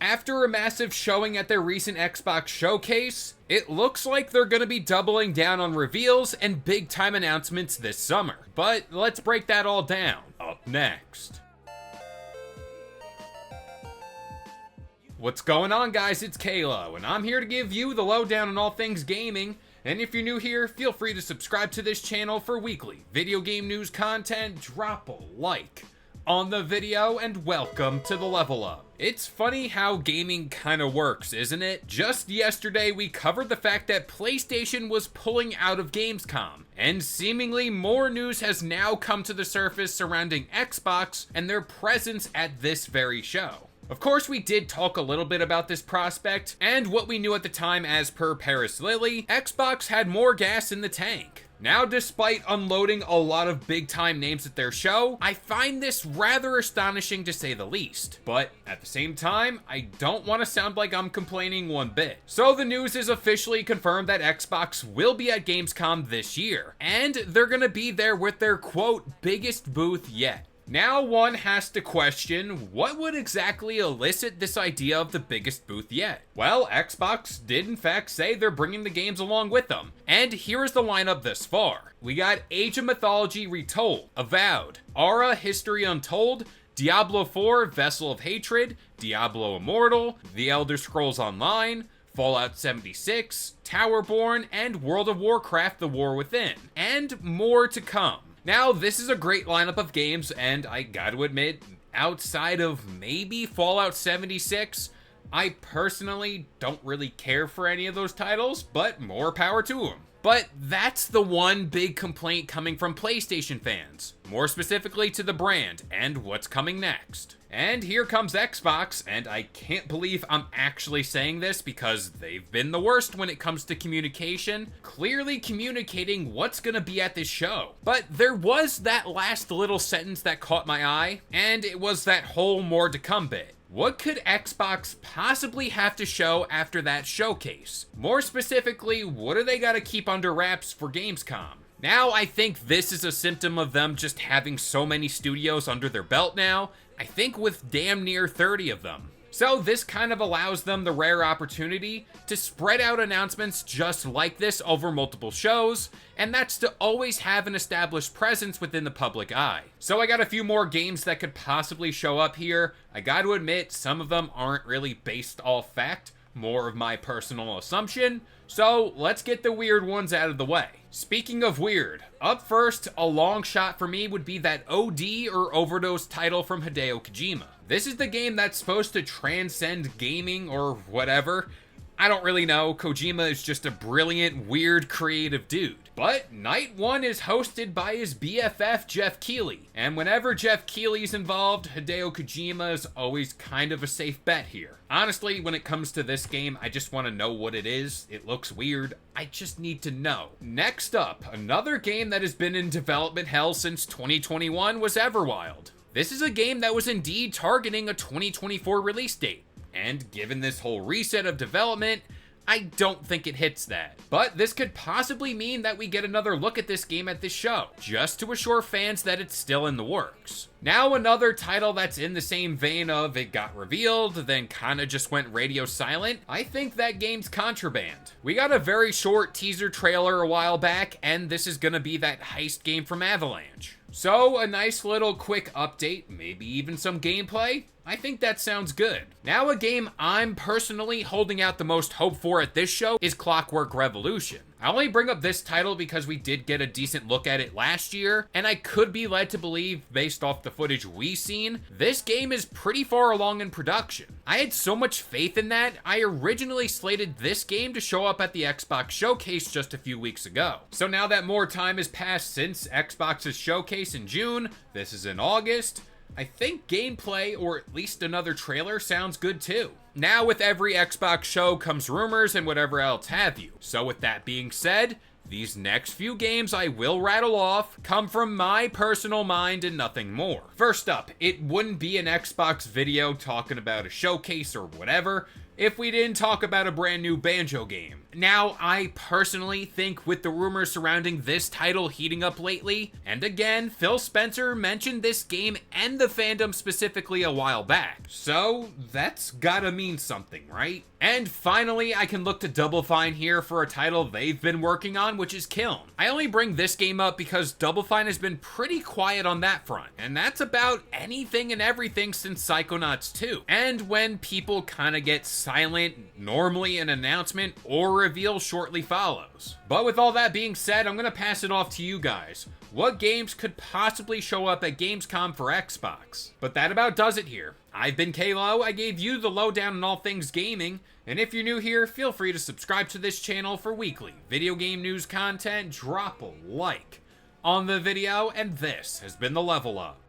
After a massive showing at their recent Xbox showcase, it looks like they're gonna be doubling down on reveals and big time announcements this summer. But let's break that all down up next. What's going on, guys? It's Kalo, and I'm here to give you the lowdown on all things gaming. And if you're new here, feel free to subscribe to this channel for weekly video game news content. Drop a like on the video, and welcome to the Level Up. It's funny how gaming kinda works, isn't it? Just yesterday, we covered the fact that PlayStation was pulling out of Gamescom, and seemingly more news has now come to the surface surrounding Xbox and their presence at this very show. Of course, we did talk a little bit about this prospect, and what we knew at the time as per Paris Lily, Xbox had more gas in the tank. Now, despite unloading a lot of big-time names at their show, I find this rather astonishing to say the least. But at the same time, I don't want to sound like I'm complaining one bit. So the news is officially confirmed that Xbox will be at Gamescom this year, and they're gonna be there with their, quote, biggest booth yet. Now one has to question, what would exactly elicit this idea of the biggest booth yet? Well, Xbox did in fact say they're bringing the games along with them, and here is the lineup thus far. We got Age of Mythology Retold, Avowed, Aura History Untold, Diablo 4 Vessel of Hatred, Diablo Immortal, The Elder Scrolls Online, Fallout 76, Towerborn, and World of Warcraft: The War Within, and more to come. Now, this is a great lineup of games, and I gotta admit, outside of maybe Fallout 76, I personally don't really care for any of those titles, but more power to them. But that's the one big complaint coming from PlayStation fans, more specifically to the brand and what's coming next. And here comes Xbox, and I can't believe I'm actually saying this because they've been the worst when it comes to communication, clearly communicating what's gonna be at this show. But there was that last little sentence that caught my eye, and it was that whole more to come bit. What could Xbox possibly have to show after that showcase? More specifically, what do they gotta keep under wraps for Gamescom? Now, I think this is a symptom of them just having so many studios under their belt now, I think with damn near 30 of them. So this kind of allows them the rare opportunity to spread out announcements just like this over multiple shows, and that's to always have an established presence within the public eye. So I got a few more games that could possibly show up here. I got to admit, some of them aren't really based off fact, more of my personal assumption. So let's get the weird ones out of the way. Speaking of weird, up first, a long shot for me would be that OD or Overdose title from Hideo Kojima. This is the game that's supposed to transcend gaming or whatever. I don't really know. Kojima is just a brilliant, weird, creative dude. But Night 1 is hosted by his BFF, Jeff Keighley. And whenever Jeff Keighley's involved, Hideo Kojima is always kind of a safe bet here. Honestly, when it comes to this game, I just want to know what it is. It looks weird. I just need to know. Next up, another game that has been in development hell since 2021 was Everwild. This is a game that was indeed targeting a 2024 release date. And given this whole reset of development, I don't think it hits that. But this could possibly mean that we get another look at this game at this show, just to assure fans that it's still in the works. Now another title that's in the same vein of it got revealed, then kinda just went radio silent, I think that game's Contraband. We got a very short teaser trailer a while back, and this is gonna be that heist game from Avalanche. So a nice little quick update, maybe even some gameplay. I think that sounds good. Now a game I'm personally holding out the most hope for at this show is Clockwork Revolution. I only bring up this title because we did get a decent look at it last year, and I could be led to believe, based off the footage we've seen, this game is pretty far along in production. I had so much faith in that, I originally slated this game to show up at the Xbox showcase just a few weeks ago. So now that more time has passed since Xbox's showcase in June, this is in August, I think gameplay, or at least another trailer, sounds good too. Now with every Xbox show comes rumors and whatever else have you. So with that being said, these next few games I will rattle off come from my personal mind and nothing more. First up, it wouldn't be an Xbox video talking about a showcase or whatever. if we didn't talk about a brand new Banjo game. Now, I personally think with the rumors surrounding this title heating up lately, and again, Phil Spencer mentioned this game and the fandom specifically a while back, so that's gotta mean something, right? And finally, I can look to Double Fine here for a title they've been working on, which is Kiln. I only bring this game up because Double Fine has been pretty quiet on that front, and that's about anything and everything since Psychonauts 2. And when people kinda get silent, normally an announcement or reveal shortly follows. But with all that being said, I'm gonna pass it off to you guys. What games could possibly show up at Gamescom for Xbox? But that about does it here. I've been Kalo, I gave you the lowdown on all things gaming, and if you're new here, feel free to subscribe to this channel for weekly video game news content, drop a like on the video, and this has been the Level Up.